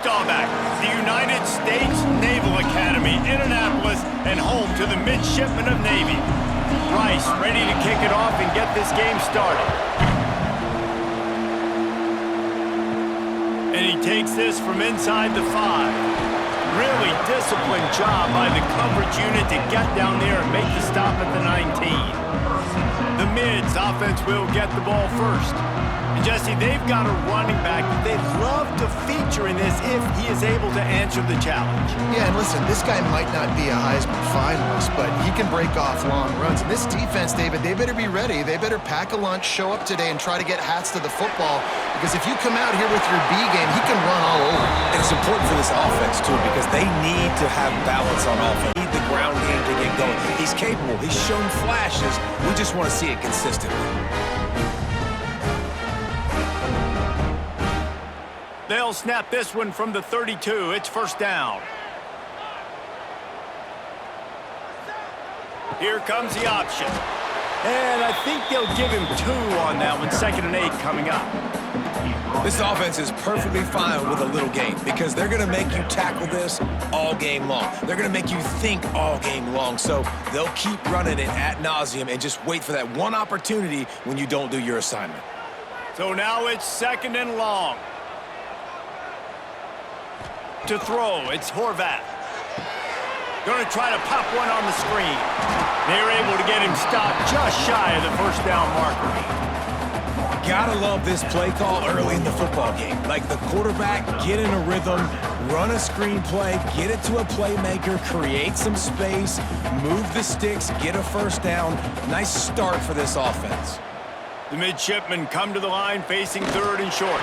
Staubach, the United States Naval Academy in Annapolis and home to the Midshipmen of Navy. Rice ready to kick it off and get this game started. And he takes this from inside the 5. Really disciplined job by the coverage unit to get down there and make the stop at the 19. The Mids offense will get the ball first. And Jesse, they've got a running back that they'd love to feature in this if he is able to answer the challenge. Yeah, and listen, this guy might not be a Heisman finalist, but he can break off long runs. And this defense, David, they better be ready. They better pack a lunch, show up today, and try to get hats to the football. Because if you come out here with your B game, he can run all over. And it's important for this offense, too, because they need to have balance on offense. They need the ground game to get going. He's capable. He's shown flashes. We just want to see it consistently. They'll snap this one from the 32. It's first down. Here comes the option. And I think they'll give him 2 on that one. 2nd and 8 coming up. This offense is perfectly fine with a little game because they're going to make you tackle this all game long. They're going to make you think all game long. So they'll keep running it ad nauseum and just wait for that one opportunity when you don't do your assignment. So now it's 2nd and long. To throw, it's Horvath. Going to try to pop one on the screen. They're able to get him stopped just shy of the first down marker. Gotta love this play call early in the football game. Like the quarterback, get in a rhythm, run a screen play, get it to a playmaker, create some space, move the sticks, get a first down. Nice start for this offense. The Midshipmen come to the line facing 3rd and short.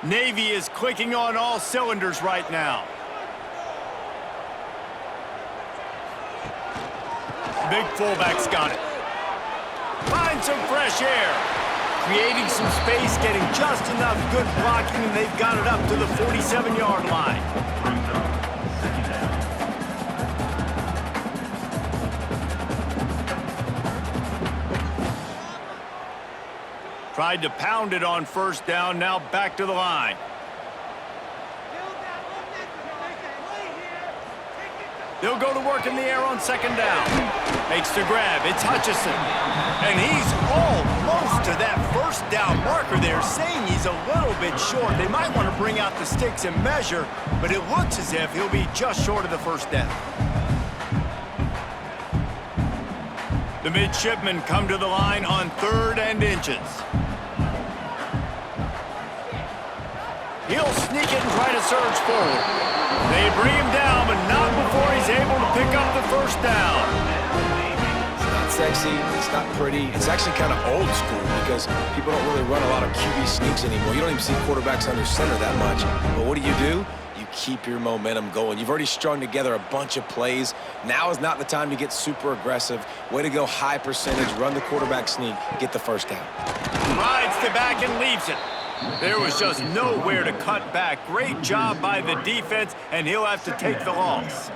Navy is clicking on all cylinders right now. Big fullback's got it. Find some fresh air. Creating some space, getting just enough good blocking, and they've got it up to the 47-yard line. Tried to pound it on first down, now back to the line. They'll go to work in the air on 2nd down. Makes the grab, it's Hutchinson. And he's almost to that first down marker there, saying he's a little bit short. They might want to bring out the sticks and measure, but it looks as if he'll be just short of the first down. The Midshipmen come to the line on 3rd and inches. He'll sneak it and try to surge forward. They bring him down, but not before he's able to pick up the first down. It's not sexy. It's not pretty. It's actually kind of old school because people don't really run a lot of QB sneaks anymore. You don't even see quarterbacks under center that much. But what do? You keep your momentum going. You've already strung together a bunch of plays. Now is not the time to get super aggressive. Way to go high percentage, run the quarterback sneak, get the first down. Rides to back and leaves it. There was just nowhere to cut back. Great job by the defense, and he'll have to take the loss.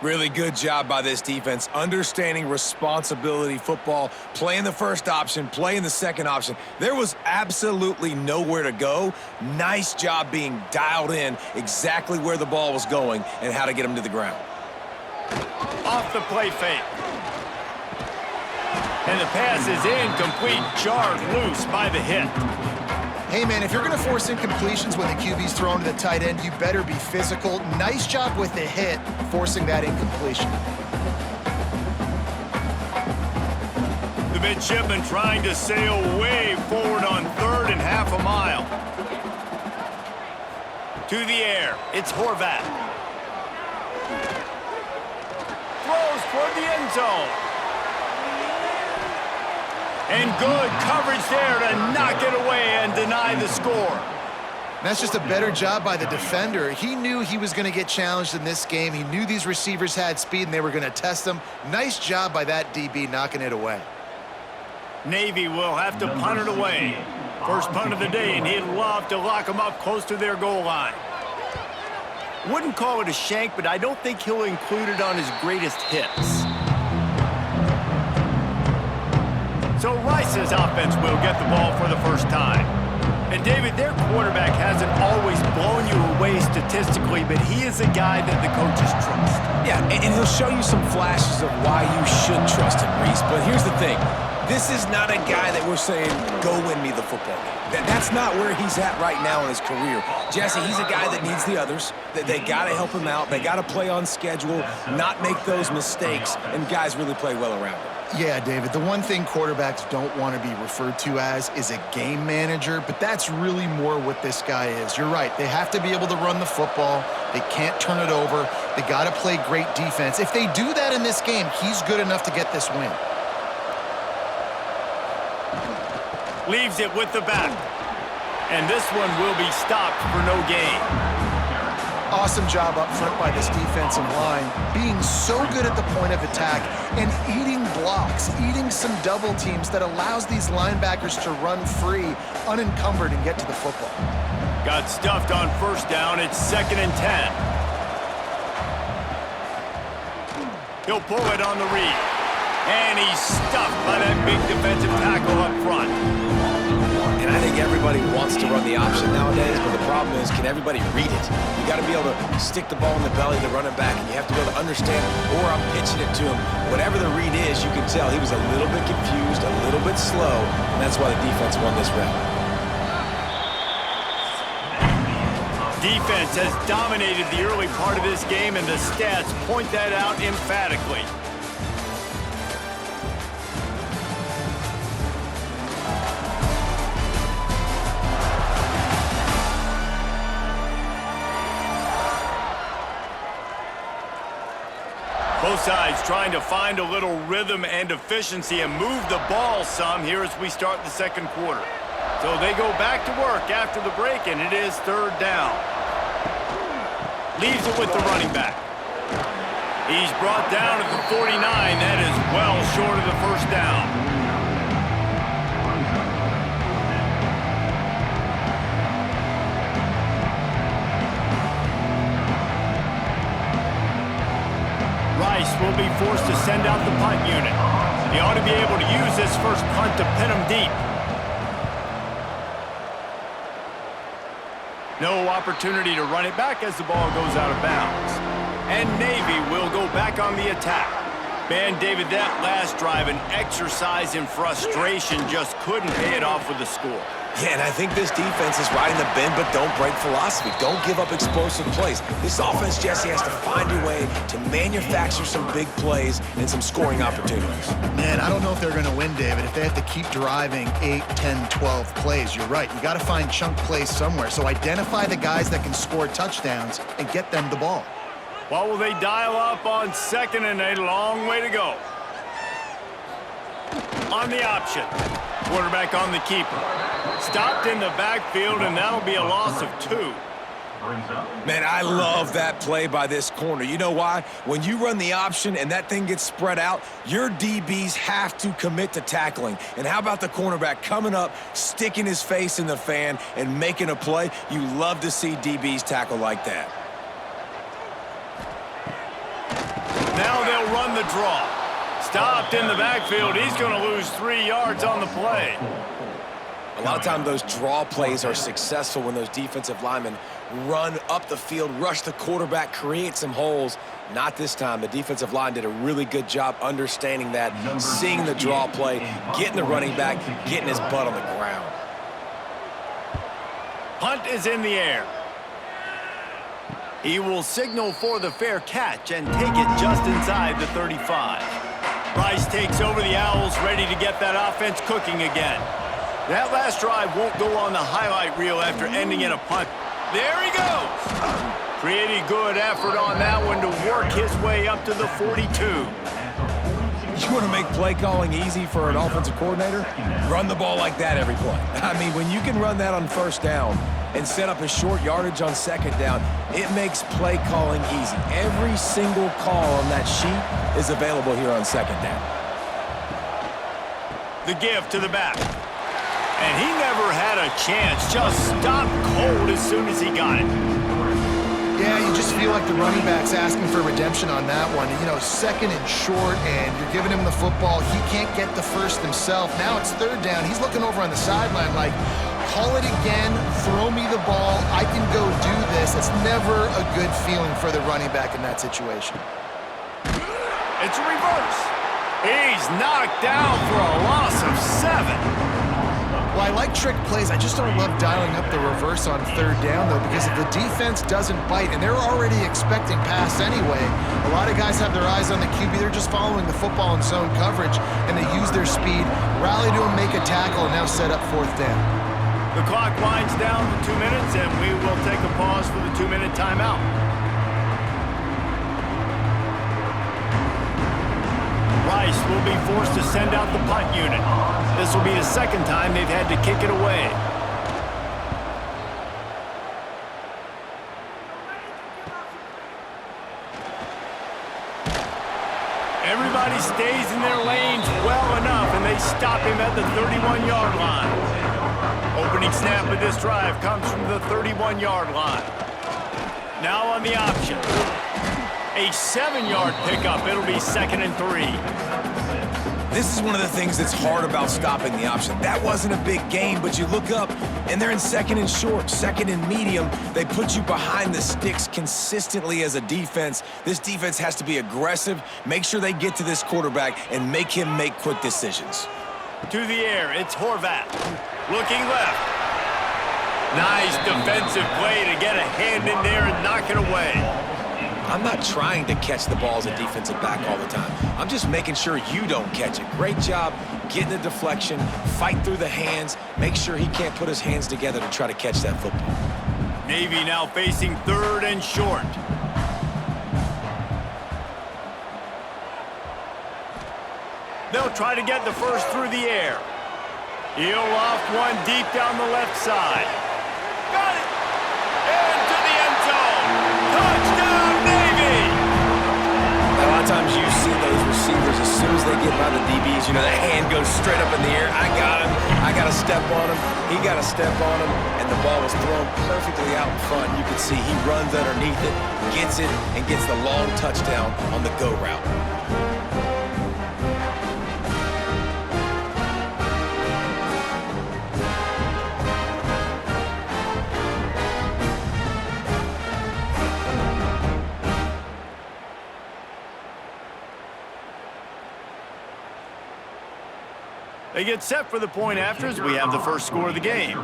Really good job by this defense, understanding responsibility football, playing the first option, playing the second option. There was absolutely nowhere to go. Nice job being dialed in exactly where the ball was going and how to get him to the ground. Off the play fake. And the pass is incomplete, jarred loose by the hit. Hey, man, if you're going to force incompletions when the QB's thrown to the tight end, you better be physical. Nice job with the hit, forcing that incompletion. The Midshipmen trying to sail way forward on 3rd and half a mile. To the air, it's Horvath. Throws toward the end zone. And good coverage there to knock it away and deny the score. That's just a better job by the defender. He knew he was going to get challenged in this game. He knew these receivers had speed and they were going to test him. Nice job by that DB knocking it away. Navy will have to punt it away. First punt of the day, and he'd love to lock them up close to their goal line. Wouldn't call it a shank, but I don't think he'll include it on his greatest hits. So Rice's offense will get the ball for the first time. And David, their quarterback hasn't always blown you away statistically, but he is a guy that the coaches trust. Yeah, and he'll show you some flashes of why you should trust him, Reese. But here's the thing. This is not a guy that we're saying, go win me the football game. That's not where he's at right now in his career. Jesse, he's a guy that needs the others. They got to help him out. They got to play on schedule, not make those mistakes, and guys really play well around him. Yeah, David, the one thing quarterbacks don't want to be referred to as is a game manager, but that's really more what this guy is. You're right. They have to be able to run the football. They can't turn it over. They got to play great defense. If they do that in this game, he's good enough to get this win. Leaves it with the back. And this one will be stopped for no gain. Awesome job up front by this defensive line, being so good at the point of attack and eating blocks, eating some double teams that allows these linebackers to run free, unencumbered, and get to the football. Got stuffed on first down. It's 2nd and 10. He'll pull it on the read. And he's stuffed by that big defensive tackle up front. And I think everybody wants to run the option nowadays, but the problem is, can everybody read it? You got to be able to stick the ball in the belly of the running back, and you have to be able to understand, or I'm pitching it to him. Whatever the read is, you can tell he was a little bit confused, a little bit slow, and that's why the defense won this round. Defense has dominated the early part of this game, and the stats point that out emphatically. Both sides trying to find a little rhythm and efficiency and move the ball some here as we start the second quarter. So they go back to work after the break, and it is 3rd down. Leaves it with the running back. He's brought down at the 49. That is well short of the first down. Rice will be forced to send out the punt unit. He ought to be able to use this first punt to pin him deep. No opportunity to run it back as the ball goes out of bounds. And Navy will go back on the attack. Man, David, that last drive, an exercise in frustration, just couldn't pay it off with the score. Yeah, and I think this defense is riding the bend but don't break philosophy. Don't give up explosive plays. This offense, Jesse, has to find a way to manufacture some big plays and some scoring opportunities. Man, I don't know if they're going to win, David, if they have to keep driving 8, 10, 12 plays. You're right. You got to find chunk plays somewhere. So identify the guys that can score touchdowns and get them the ball. What will they dial up on 2nd and a long way to go? On the option. Quarterback on the keeper. Stopped in the backfield, and that'll be a loss of 2. Man, I love that play by this corner. You know why? When you run the option and that thing gets spread out, your DBs have to commit to tackling. And how about the cornerback coming up, sticking his face in the fan, and making a play? You love to see DBs tackle like that. Now they'll run the draw. Stopped in the backfield. He's going to lose 3 yards on the play. A lot of times those draw plays are successful when those defensive linemen run up the field, rush the quarterback, create some holes. Not this time. The defensive line did a really good job understanding that, seeing the draw play, getting the running back, getting his butt on the ground. Punt is in the air. He will signal for the fair catch and take it just inside the 35. Rice takes over the Owls, ready to get that offense cooking again. That last drive won't go on the highlight reel after ending in a punt. There he goes. Pretty good effort on that one to work his way up to the 42. You want to make play calling easy for an offensive coordinator? Run the ball like that every play. I mean, when you can run that on first down and set up a short yardage on second down, it makes play calling easy. Every single call on that sheet is available here on second down. The give to the back. And he never had a chance. Just stopped cold as soon as he got it. Yeah, you just feel feel like the running back's asking for redemption on that one. You know, second and short, and you're giving him the football. He can't get the first himself. Now it's third down. He's looking over on the sideline like, call it again, throw me the ball, I can go do this. It's never a good feeling for the running back in that situation. It's a reverse. He's knocked down for a loss of 7. Well, I like trick plays. I just don't love dialing up the reverse on third down, though, because if the defense doesn't bite, and they're already expecting pass anyway, a lot of guys have their eyes on the QB. They're just following the football in zone coverage, and they use their speed, rally to him, make a tackle, and now set up fourth down. The clock winds down to 2 minutes, and we will take a pause for the 2-minute timeout. Rice will be forced to send out the punt unit. This will be the second time they've had to kick it away. Everybody stays in their lanes well enough, and they stop him at the 31-yard line. Opening snap of this drive comes from the 31-yard line. Now on the option. A 7-yard pickup. It'll be 2nd and 3. This is one of the things that's hard about stopping the option. That wasn't a big gain, but you look up, and they're in 2nd and short, 2nd and medium. They put you behind the sticks consistently as a defense. This defense has to be aggressive, make sure they get to this quarterback, and make him make quick decisions. To the air, it's Horvat. Looking left. Nice defensive play to get a hand in there and knock it away. I'm not trying to catch the ball as a defensive back all the time. I'm just making sure you don't catch it. Great job getting the deflection, fight through the hands, make sure he can't put his hands together to try to catch that football. Navy now facing 3rd and short. They'll try to get the first through the air. He'll loft one deep down the left side. Got it! Into the end zone! Touchdown, Navy! A lot of times you see those receivers, as soon as they get by the DBs, you know, the hand goes straight up in the air. I got him. I got to step on him. He got to step on him. And the ball was thrown perfectly out in front. You can see he runs underneath it, gets it, and gets the long touchdown on the go route. They get set for the point after as we have the first score of the game.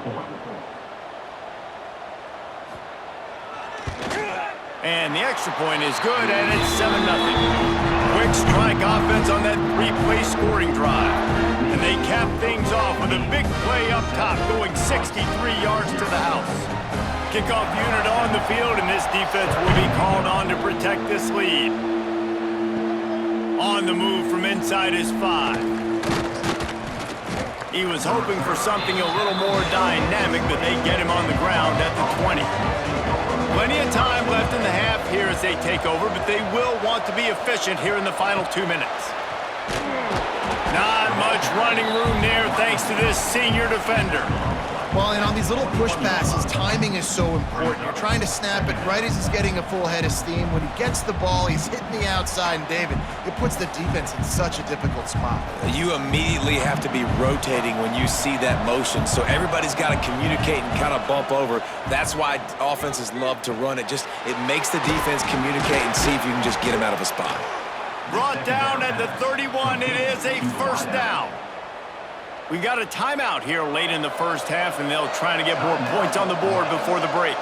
And the extra point is good, and it's 7-0. Quick strike offense on that 3-play scoring drive. And they cap things off with a big play up top, going 63 yards to the house. Kickoff unit on the field, and this defense will be called on to protect this lead. On the move from inside his 5. He was hoping for something a little more dynamic, but they get him on the ground at the 20. Plenty of time left in the half here as they take over, but they will want to be efficient here in the final 2 minutes. Not much running room there thanks to this senior defender. Well, and on these little push passes, timing is so important. You're trying to snap it right as he's getting a full head of steam. When he gets the ball, he's hitting the outside, and David, it puts the defense in such a difficult spot. You immediately have to be rotating when you see that motion, so everybody's got to communicate and kind of bump over. That's why offenses love to run it. It makes the defense communicate and see if you can just get him out of a spot. Brought down at the 31, it is a first down. We got a timeout here late in the first half, and they'll try to get more points on the board before the break.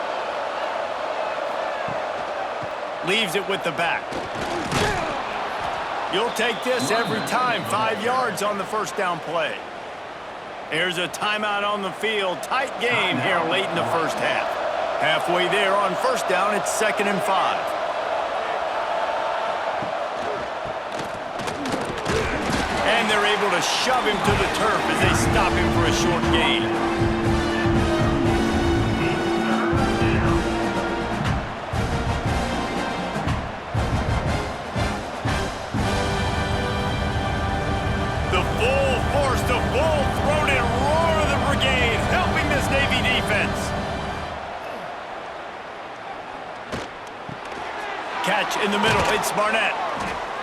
Leaves it with the back. You'll take this every time. 5 yards on the first down play. There's a timeout on the field. Tight game here late in the first half. Halfway there on first down, it's 2nd and 5. And they're able to shove him to the turf as they stop him for a short gain. The full force, the full-throated roar of the brigade, helping this Navy defense. Catch in the middle. It's Barnett.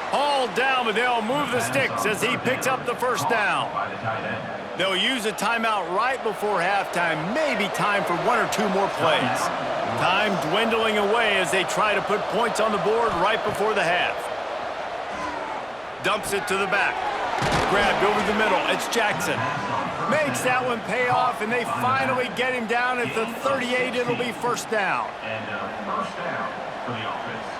Hauled down, but they'll move the sticks as he picks up the first down. They'll use a timeout right before halftime. Maybe time for 1 or 2 more plays. Time dwindling away as they try to put points on the board right before the half. Dumps it to the back. Grabbed over the middle. It's Jackson. Makes that one pay off, and they finally get him down at the 38. It'll be first down. And first down for the offense.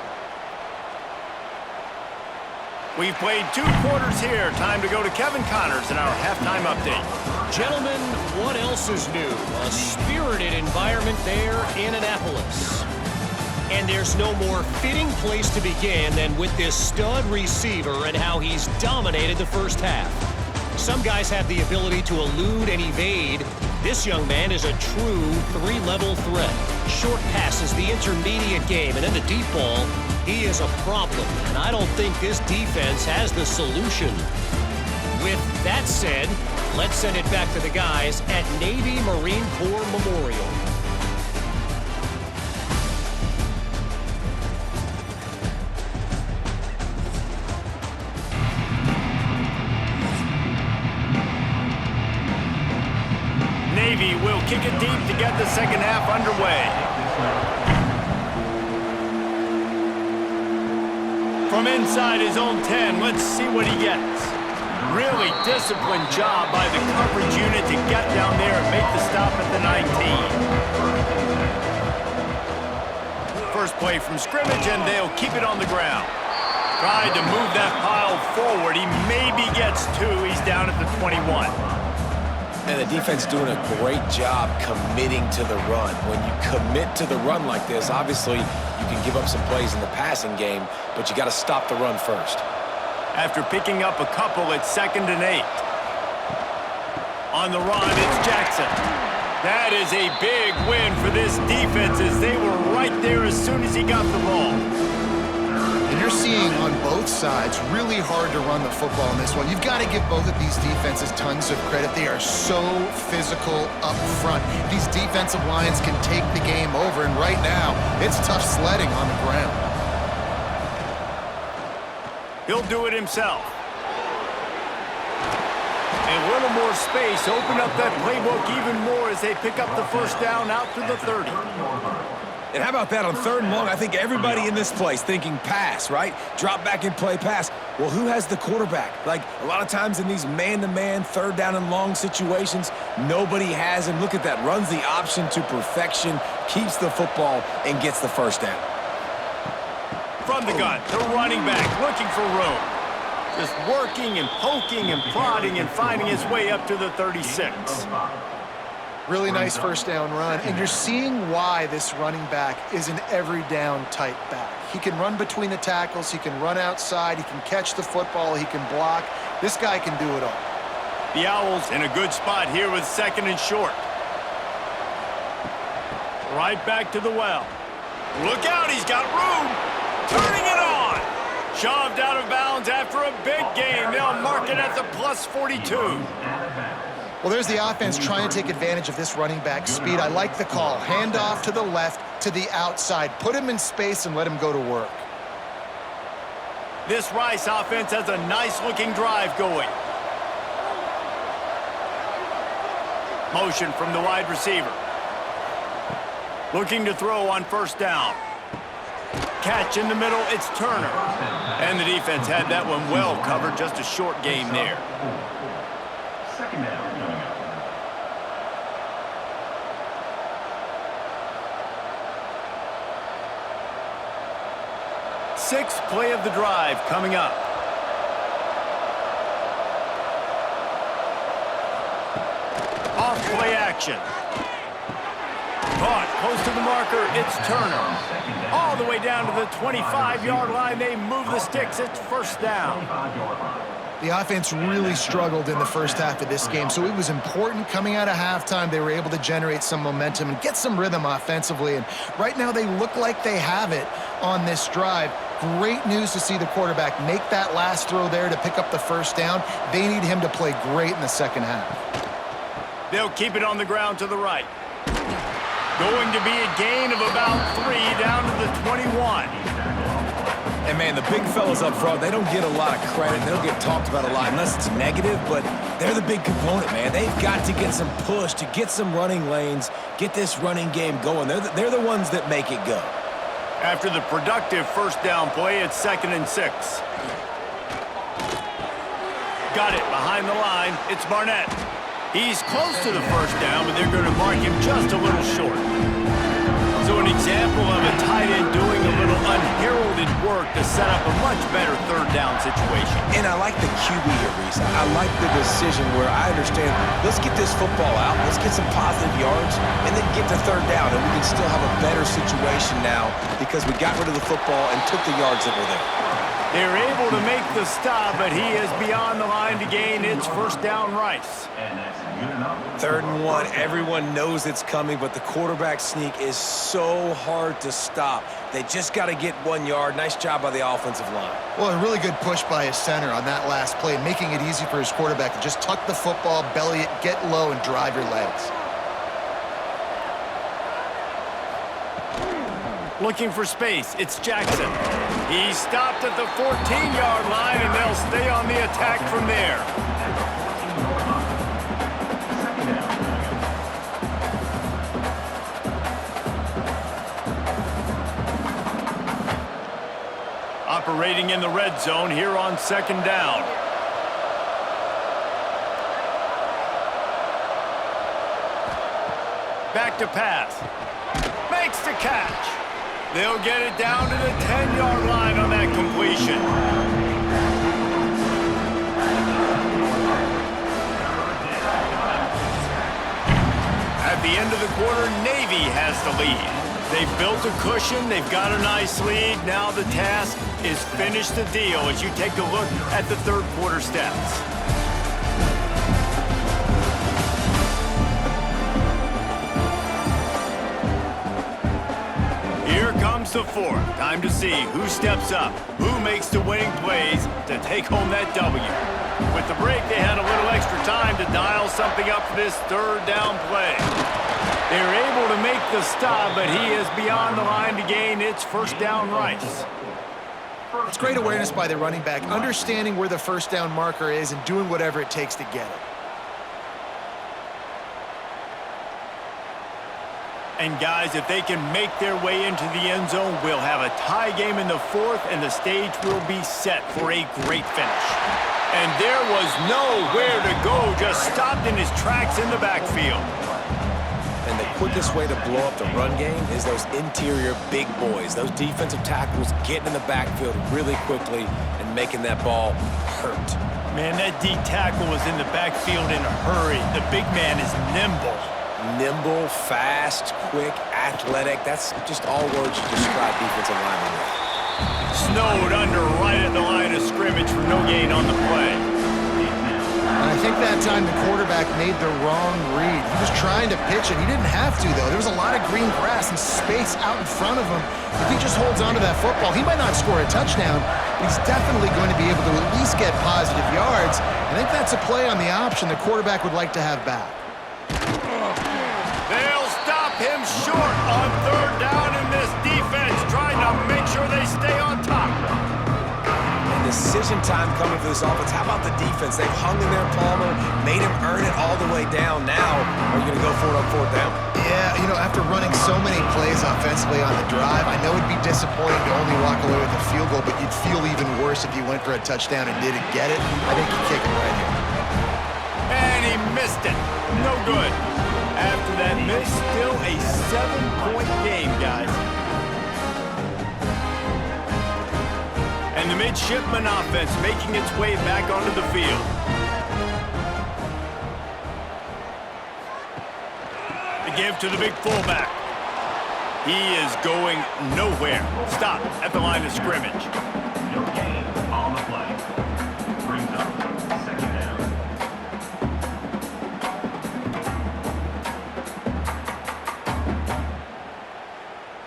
We've played 2 quarters here. Time to go to Kevin Connors in our halftime update. Gentlemen, what else is new? A spirited environment there in Annapolis. And there's no more fitting place to begin than with this stud receiver and how he's dominated the first half. Some guys have the ability to elude and evade. This young man is a true 3-level threat. Short passes, the intermediate game, and then the deep ball. He is a problem, and I don't think this defense has the solution. With that said, let's send it back to the guys at Navy Marine Corps Memorial. Navy will kick it deep to get the second half underway. From inside his own 10, let's see what he gets. Really disciplined job by the coverage unit to get down there and make the stop at the 19. First play from scrimmage, and they'll keep it on the ground. Tried to move that pile forward. He maybe gets 2. He's down at the 21. And the defense doing a great job committing to the run. When you commit to the run like this, obviously you can give up some plays in the passing game, but you got to stop the run first. After picking up a couple, it's 2nd and 8. On the run, it's Jackson. That is a big win for this defense as they were right there as soon as he got the ball. And you're seeing on both sides really hard to run the football in this one. You've got to give both of these defenses tons of credit. They are so physical up front. These defensive lines can take the game over, and right now, it's tough sledding on the ground. He'll do it himself. A little more space, open up that playbook even more as they pick up the first down out to the 30. And how about that on 3rd and long? I think everybody in this place thinking pass, right? Drop back and play pass. Well, who has the quarterback? Like, a lot of times in these man-to-man, 3rd down and long situations, nobody has him. Look at that. Runs the option to perfection, keeps the football, and gets the first down. From the gun, the running back looking for room. Just working and poking and prodding and finding his way up to the 36. Really nice first down run, and you're seeing why this running back is an every down type back. He can run between the tackles, he can run outside, he can catch the football, he can block. This guy can do it all. The Owls in a good spot here with 2nd and short. Right back to the well. Look out, he's got room. Turning it on. Shoved out of bounds after a big game. They'll mark it at the plus 42. Well, there's the offense trying to take advantage of this running back speed. I like the call. Hand off to the left, to the outside. Put him in space and let him go to work. This Rice offense has a nice-looking drive going. Motion from the wide receiver. Looking to throw on first down. Catch in the middle, it's Turner. And the defense had that one well covered, just a short game there. 2nd down. 6th play of the drive coming up. Off play action. Caught close to the marker, it's Turner. All the way down to the 25-yard line, they move the sticks, it's first down. The offense really struggled in the first half of this game, so it was important coming out of halftime. They were able to generate some momentum and get some rhythm offensively, and right now they look like they have it on this drive. Great news to see the quarterback make that last throw there to pick up the first down. They need him to play great in the second half. They'll keep it on the ground to the right. Going to be a gain of about 3 down to the 21. Man, the big fellas up front, they don't get a lot of credit. They don't get talked about a lot unless it's negative, but they're the big component, man. They've got to get some push, to get some running lanes, get this running game going. They're the ones that make it go. After the productive first down play, it's 2nd and 6. Got it behind the line. It's Barnett. He's close to the first down, but they're going to mark him just a little short. So an example of a tight end doing a little unheralded work to set up a much better third down situation. And I like the QB here, Reese. I like the decision where I understand, let's get this football out, let's get some positive yards, and then get to third down, and we can still have a better situation now because we got rid of the football and took the yards that were there. They're able to make the stop, but he is beyond the line to gain. It's first down Rice. And that's good enough. 3rd and 1, everyone knows it's coming, but the quarterback sneak is so hard to stop. They just got to get 1 yard. Nice job by the offensive line. Well, a really good push by his center on that last play, making it easy for his quarterback to just tuck the football, belly it, get low, and drive your legs. Looking for space, it's Jackson. He's stopped at the 14-yard line, and they'll stay on the attack from there. Operating in the red zone here on 2nd down. Back to pass. Makes the catch. They'll get it down to the 10-yard line on that completion. At the end of the quarter, Navy has the lead. They've built a cushion. They've got a nice lead. Now the task is finish the deal as you take a look at the third quarter stats. Here comes the fourth. Time to see who steps up, who makes the winning plays to take home that W. With the break, they had a little extra time to dial something up for this third down play. They're able to make the stop, but he is beyond the line to gain. It's first down Rice. It's great awareness by the running back, understanding where the first down marker is and doing whatever it takes to get it. And guys, if they can make their way into the end zone, we'll have a tie game in the fourth, and the stage will be set for a great finish. And there was nowhere to go, just stopped in his tracks in the backfield. And the quickest way to blow up the run game is those interior big boys, those defensive tackles getting in the backfield really quickly and making that ball hurt. Man, that D tackle was in the backfield in a hurry. The big man is nimble. Nimble, fast, quick, athletic. That's just all words to describe defensive linemen with. Snowed under right at the line of scrimmage for no gain on the play. And I think that time the quarterback made the wrong read. He was trying to pitch it. He didn't have to, though. There was a lot of green grass and space out in front of him. If he just holds on to that football, he might not score a touchdown, but he's definitely going to be able to at least get positive yards. I think that's a play on the option the quarterback would like to have back. They'll stop him short on third down, in this defense trying to make sure they stay on top. And decision time coming for this offense. How about the defense? They've hung in there, Palmer, made him earn it all the way down. Now, are you going to go for it on fourth down? Yeah, you know, after running so many plays offensively on the drive, I know it'd be disappointing to only walk away with a field goal, but you'd feel even worse if you went for a touchdown and didn't get it. I think you kick it right here. And he missed it. No good. After that miss, still a 7-point game, guys. And the midshipman offense making its way back onto the field. The give to the big fullback. He is going nowhere. Stop at the line of scrimmage. No gain on the play. Brings up 2nd down.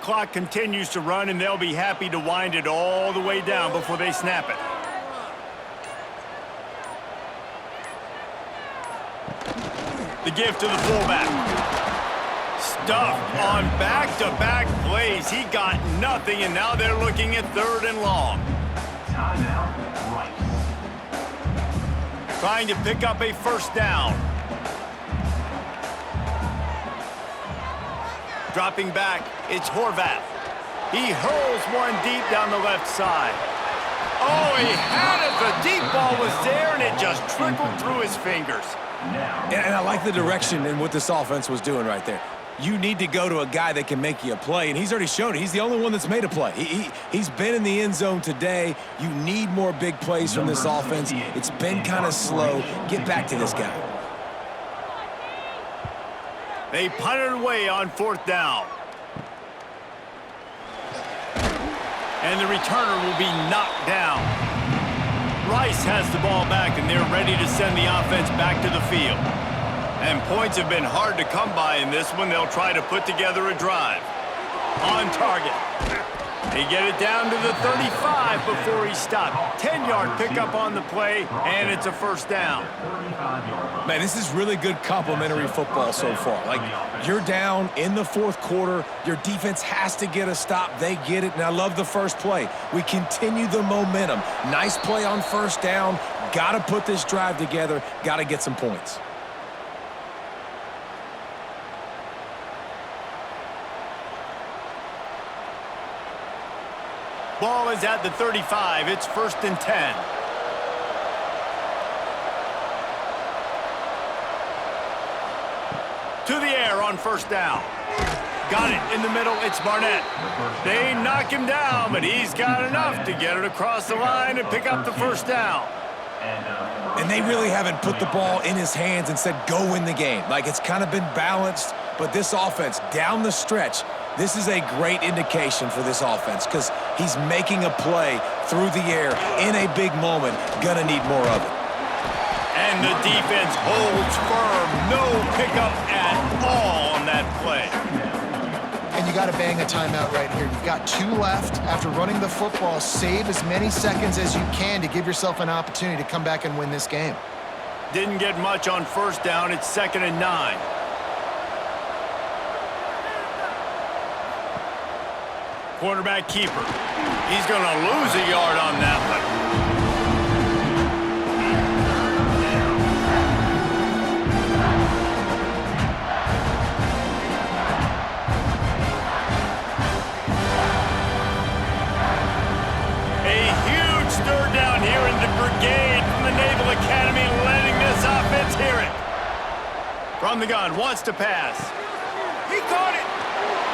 Clock continues to run, and they'll be happy to wind it all the way down before they snap it. The give to the fullback. Stuffed on back-to-back plays. He got nothing, and now they're looking at 3rd and long. Timeout, Rice. Trying to pick up a 1st down. Dropping back, it's Horvath. He hurls one deep down the left side. Oh, he had it. The deep ball was there, and it just trickled through his fingers. And I like the direction and what this offense was doing right there. You need to go to a guy that can make you a play, and he's already shown it. He's the only one that's made a play. He's been in the end zone today. You need more big plays from this offense. It's been kind of slow. Get back to this guy. They punted away on 4th down. And the returner will be knocked down. Rice has the ball back, and they're ready to send the offense back to the field. And points have been hard to come by in this one. They'll try to put together a drive. On target. They get it down to the 35 before he stopped. 10-yard pickup on the play, and it's a 1st down. Man, this is really good complimentary football so far. Like, you're down in the 4th quarter. Your defense has to get a stop. They get it, and I love the first play. We continue the momentum. Nice play on 1st down. Got to put this drive together. Got to get some points. Ball is at the 35. It's 1st and 10. To the air on 1st down. Got it in the middle. It's Barnett. They knock him down, but he's got enough to get it across the line and pick up the 1st down. And they really haven't put the ball in his hands and said, go win the game. Like, it's kind of been balanced, but this offense, down the stretch, this is a great indication for this offense because he's making a play through the air in a big moment. Gonna need more of it. And the defense holds firm. No pickup at all on that play. And you got to bang a timeout right here. You've got 2 left. After running the football, save as many seconds as you can to give yourself an opportunity to come back and win this game. Didn't get much on 1st down. It's 2nd and 9. Quarterback keeper. He's going to lose a yard on that one. A huge third down here in the brigade from the Naval Academy, letting this offense hear it. From the gun, wants to pass. He caught it.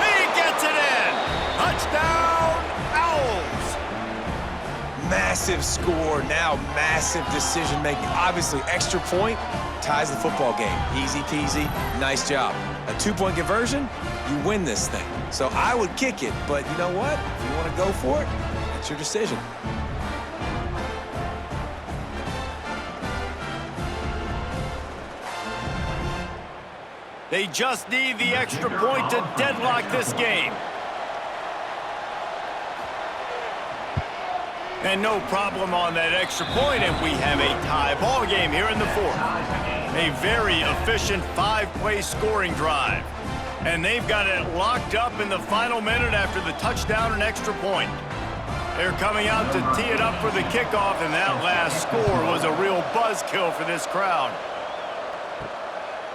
He gets it in. Touchdown, Owls! Massive score, now massive decision-making. Obviously, extra point ties the football game. Easy peasy, nice job. A 2-point conversion, you win this thing. So I would kick it, but you know what? If you want to go for it, that's your decision. They just need the extra point to deadlock this game. And no problem on that extra point, and we have a tie ball game here in the 4th. A very efficient 5-play scoring drive. And they've got it locked up in the final minute after the touchdown and extra point. They're coming out to tee it up for the kickoff, and that last score was a real buzzkill for this crowd.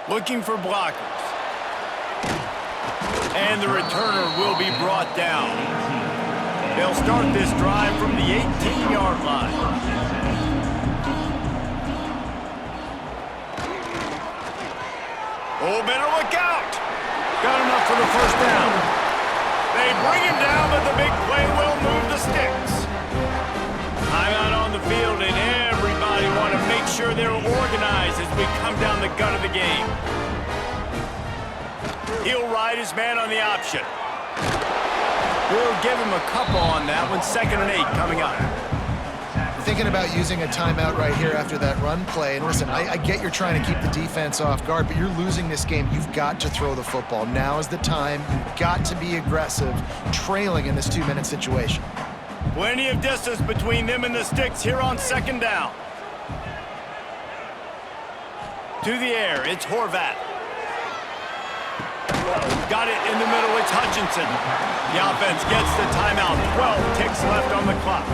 Looking for blockers. And the returner will be brought down. They'll start this drive from the 18-yard line. Oh, better look out. Got enough for the 1st down. They bring him down, but the big play will move the sticks. Timeout on the field, and everybody want to make sure they're organized as we come down the gut of the game. He'll ride his man on the option. We'll give him a couple on that one. 2nd and 8 coming up. Thinking about using a timeout right here after that run play. And listen, I get you're trying to keep the defense off guard, but you're losing this game. You've got to throw the football. Now is the time. You've got to be aggressive, trailing in this 2-minute situation. Plenty of distance between them and the sticks here on 2nd down. To the air, it's Horvath. Got it in the middle, it's Hutchinson. The offense gets the timeout. 12 ticks left on the clock.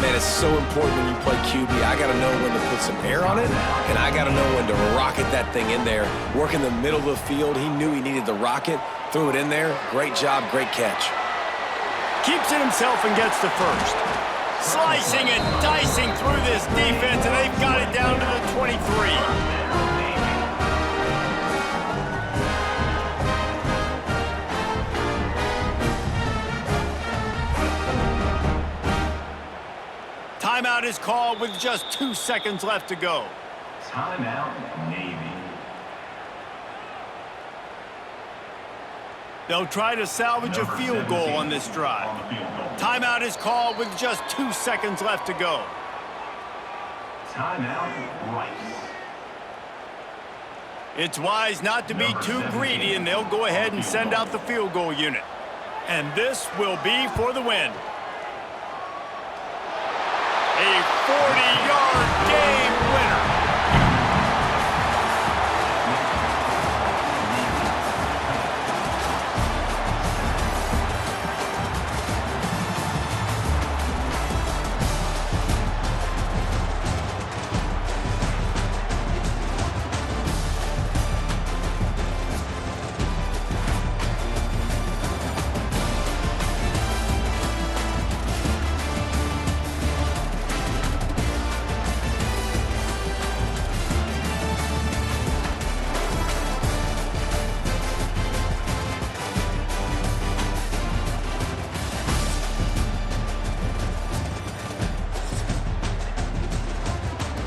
Man, it's so important when you play QB. I got to know when to put some air on it, and I got to know when to rocket that thing in there. Work in the middle of the field. He knew he needed the rocket. Threw it in there. Great job, great catch. Keeps it himself and gets the first. Slicing and dicing through this defense, and they've got it down to the 23. Timeout is called with just 2 seconds left to go. Timeout, Navy. They'll try to salvage a field goal on this drive. Timeout is called with just 2 seconds left to go. Timeout, Rice. It's wise not to be too greedy, and they'll go ahead and send out the field goal unit. And this will be for the win. A 40